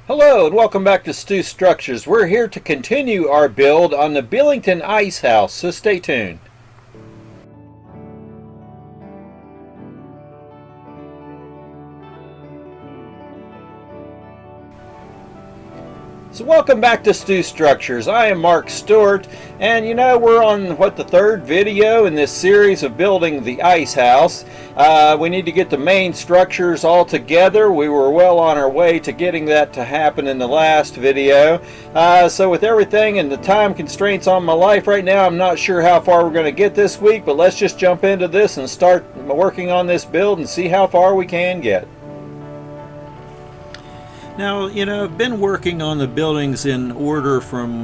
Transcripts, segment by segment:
Hello and welcome back to Stu Structures. We're here to continue our build on the Belington Ice House, so stay tuned. So welcome back to Stu Structures. I am Mark Stewart, and we're on the third video in this series of building the ice house. We need to get the main structures all together. We were well on our way to getting that to happen in the last video. So with everything and the time constraints on my life right now, I'm not sure how far we're going to get this week, but let's just jump into this and start working on this build and see how far we can get. Now, I've been working on the buildings in order from,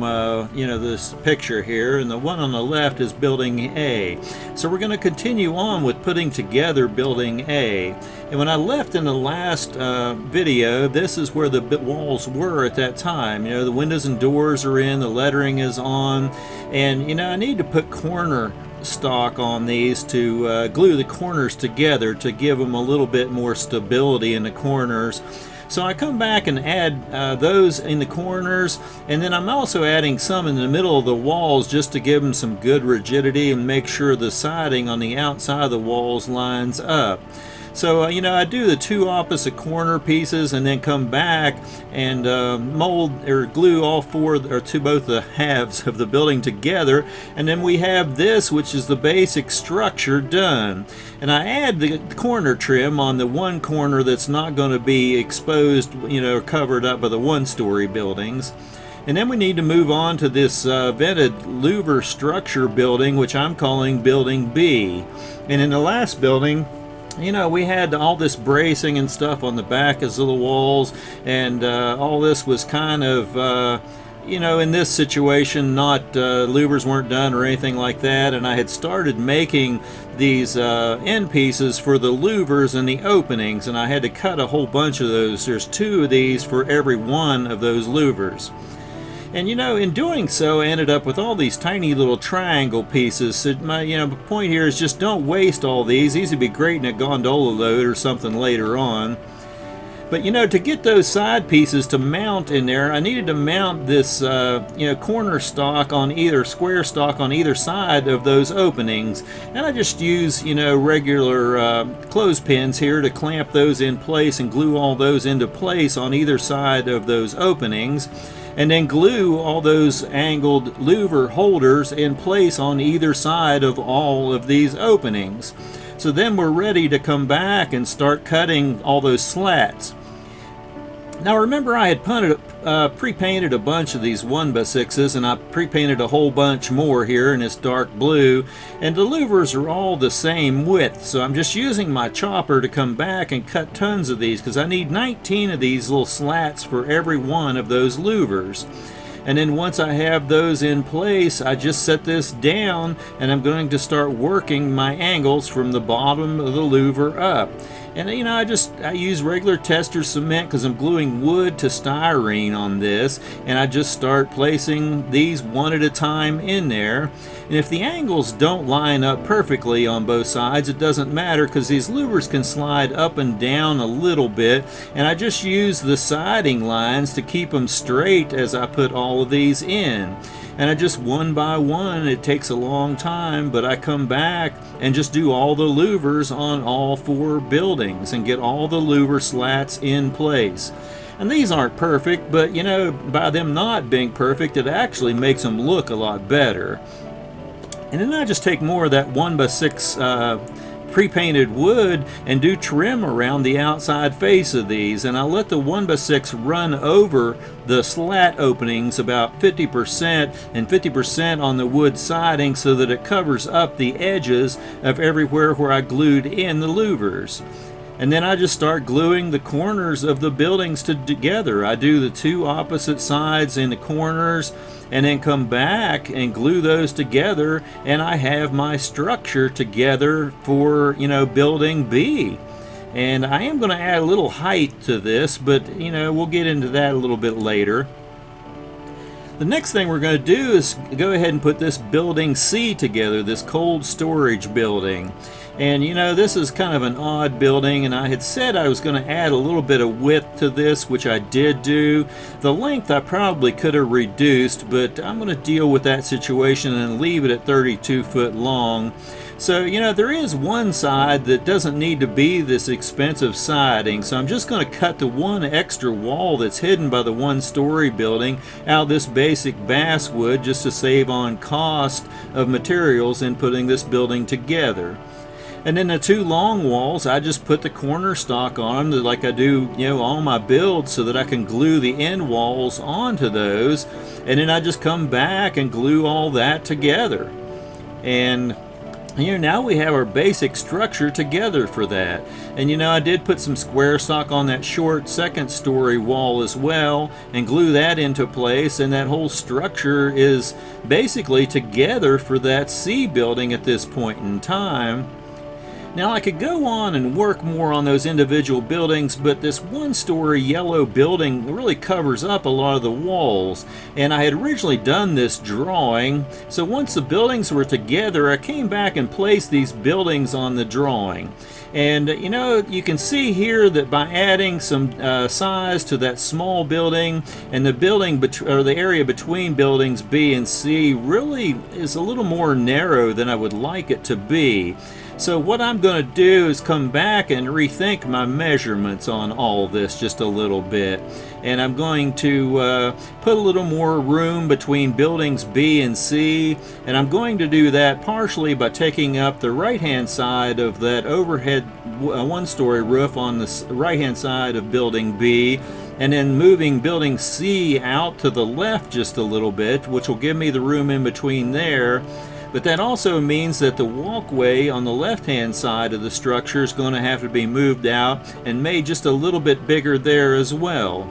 this picture here, and the one on the left is building A. So we're going to continue on with putting together building A. And when I left in the last video, this is where the walls were at that time. The windows and doors are in, the lettering is on, and, I need to put corner stock on these to glue the corners together to give them a little bit more stability in the corners. So I come back and add those in the corners, and then I'm also adding some in the middle of the walls just to give them some good rigidity and make sure the siding on the outside of the walls lines up. So, I do the two opposite corner pieces and then come back and mold or glue all four or to both the halves of the building together. And then we have this, which is the basic structure done. And I add the corner trim on the one corner that's not going to be exposed, covered up by the one-story buildings. And then we need to move on to this vented louver structure building, which I'm calling building B. And in the last building, we had all this bracing and stuff on the back of the walls, and all this was kind of, in this situation, not louvers weren't done or anything like that, and I had started making these end pieces for the louvers and the openings, and I had to cut a whole bunch of those. There's two of these for every one of those louvers. And in doing so, I ended up with all these tiny little triangle pieces. So my point here is just don't waste all these. These would be great in a gondola load or something later on. But to get those side pieces to mount in there, I needed to mount this corner stock on either square stock on either side of those openings. And I just use regular clothespins here to clamp those in place and glue all those into place on either side of those openings. And then glue all those angled louver holders in place on either side of all of these openings. So then we're ready to come back and start cutting all those slats. Now remember, I had pre-painted a bunch of these 1x6s, and I pre-painted a whole bunch more here in this dark blue, and the louvers are all the same width, so I'm just using my chopper to come back and cut tons of these because I need 19 of these little slats for every one of those louvers. And then once I have those in place, I just set this down, and I'm going to start working my angles from the bottom of the louver up. And I use regular tester cement because I'm gluing wood to styrene on this, and I just start placing these one at a time in there. And if the angles don't line up perfectly on both sides, it doesn't matter because these louvers can slide up and down a little bit, and I just use the siding lines to keep them straight as I put all of these in. And I just one by one, it takes a long time, but I come back and just do all the louvers on all four buildings and get all the louver slats in place. And these aren't perfect, but by them not being perfect, it actually makes them look a lot better. And then I just take more of that 1x6 pre-painted wood and do trim around the outside face of these, and I let the 1x6 run over the slat openings about 50% and 50% on the wood siding so that it covers up the edges of everywhere where I glued in the louvers. And then I just start gluing the corners of the buildings together. I do the two opposite sides in the corners and then come back and glue those together, and I have my structure together for, building B. And I am going to add a little height to this, but, we'll get into that a little bit later. The next thing we're going to do is go ahead and put this building C together, this cold storage building. And you know, this is kind of an odd building, and I had said I was going to add a little bit of width to this, which I did do. The length I probably could have reduced, but I'm going to deal with that situation and leave it at 32 foot long. So, you know, there is one side that doesn't need to be this expensive siding, so I'm just going to cut the one extra wall that's hidden by the one-story building out of this basic basswood just to save on cost of materials in putting this building together. And then the two long walls, I just put the corner stock on them like I do, you know, on my builds, so that I can glue the end walls onto those. And then I just come back and glue all that together. And you know, now we have our basic structure together for that. And you know, I did put some square stock on that short second story wall as well and glue that into place, and that whole structure is basically together for that C building at this point in time. Now I could go on and work more on those individual buildings, but this one-story yellow building really covers up a lot of the walls. And I had originally done this drawing, so once the buildings were together, I came back and placed these buildings on the drawing. And you know, you can see here that by adding some size to that small building, and the building or the area between buildings B and C really is a little more narrow than I would like it to be. So what I'm going to do is come back and rethink my measurements on all this just a little bit. And I'm going to put a little more room between buildings B and C. And I'm going to do that partially by taking up the right-hand side of that overhead one-story roof on the right-hand side of building B, and then moving building C out to the left just a little bit, which will give me the room in between there. But that also means that the walkway on the left-hand side of the structure is going to have to be moved out and made just a little bit bigger there as well.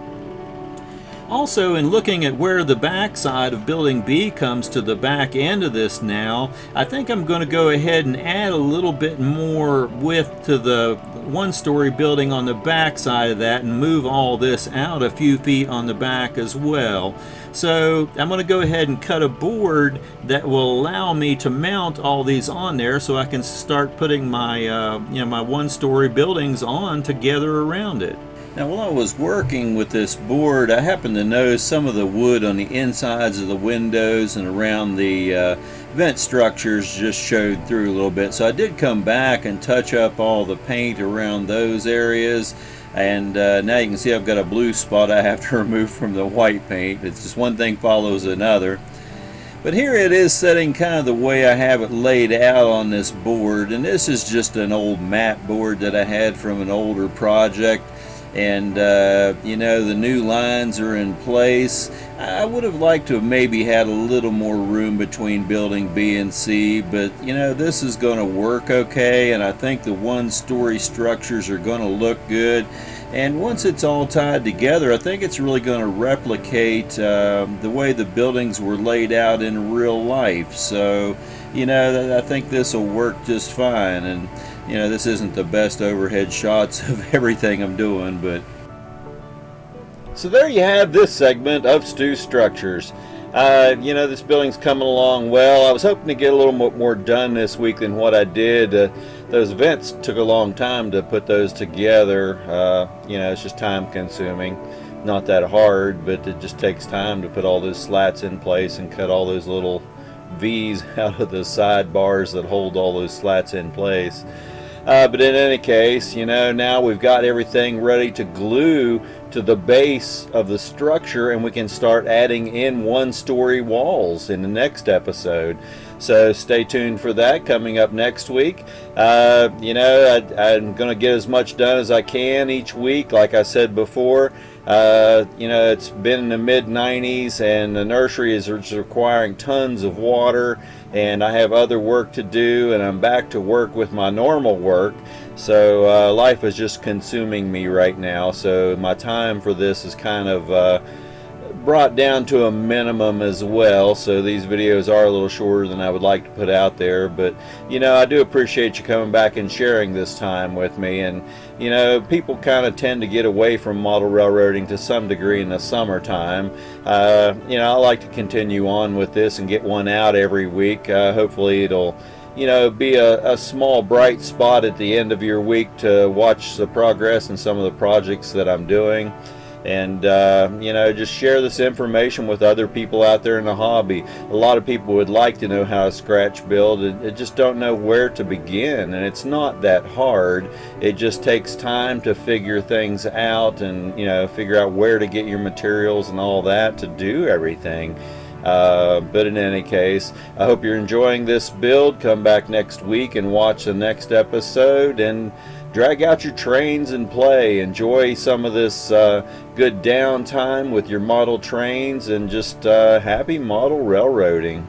Also, in looking at where the back side of building B comes to the back end of this now, I think I'm going to go ahead and add a little bit more width to the one-story building on the back side of that and move all this out a few feet on the back as well. So I'm going to go ahead and cut a board that will allow me to mount all these on there, so I can start putting my my one-story buildings on together around it. Now, while I was working with this board, I happened to notice some of the wood on the insides of the windows and around the vent structures just showed through a little bit. So I did come back and touch up all the paint around those areas. And now you can see I've got a blue spot I have to remove from the white paint. It's just one thing follows another. But here it is setting kind of the way I have it laid out on this board. And this is just an old mat board that I had from an older project. And you know, the new lines are in place. I would have liked to have maybe had a little more room between building B and C, but you know, this is going to work okay, and I think the one-story structures are going to look good. And once it's all tied together, I think it's really going to replicate the way the buildings were laid out in real life. So, you know, I think this will work just fine. And you know, this isn't the best overhead shots of everything I'm doing, but... So there you have this segment of Stu Structures. You know, this building's coming along well. I was hoping to get a little more done this week than what I did. Those vents took a long time to put those together. You know, it's just time consuming. Not that hard, but it just takes time to put all those slats in place and cut all those little V's out of the sidebars that hold all those slats in place. But in any case, you know, now we've got everything ready to glue to the base of the structure, and we can start adding in one-story walls in the next episode. So stay tuned for that coming up next week. You know, I'm going to get as much done as I can each week, like I said before. You know, it's been in the mid-90s, and the nursery is requiring tons of water, and I have other work to do, and I'm back to work with my normal work. So life is just consuming me right now, so my time for this is kind of brought down to a minimum as well, so these videos are a little shorter than I would like to put out there. But you know, I do appreciate you coming back and sharing this time with me. And you know, people kind of tend to get away from model railroading to some degree in the summertime. You know, I like to continue on with this and get one out every week. Hopefully it'll, you know, be a small bright spot at the end of your week to watch the progress in some of the projects that I'm doing. And you know, just share this information with other people out there in the hobby. A lot of people would like to know how to scratch build, and just don't know where to begin. And it's not that hard. It just takes time to figure things out, and you know, figure out where to get your materials and all that to do everything. But in any case, I hope you're enjoying this build. Come back next week and watch the next episode, and drag out your trains and play. Enjoy some of this good downtime with your model trains, and just happy model railroading.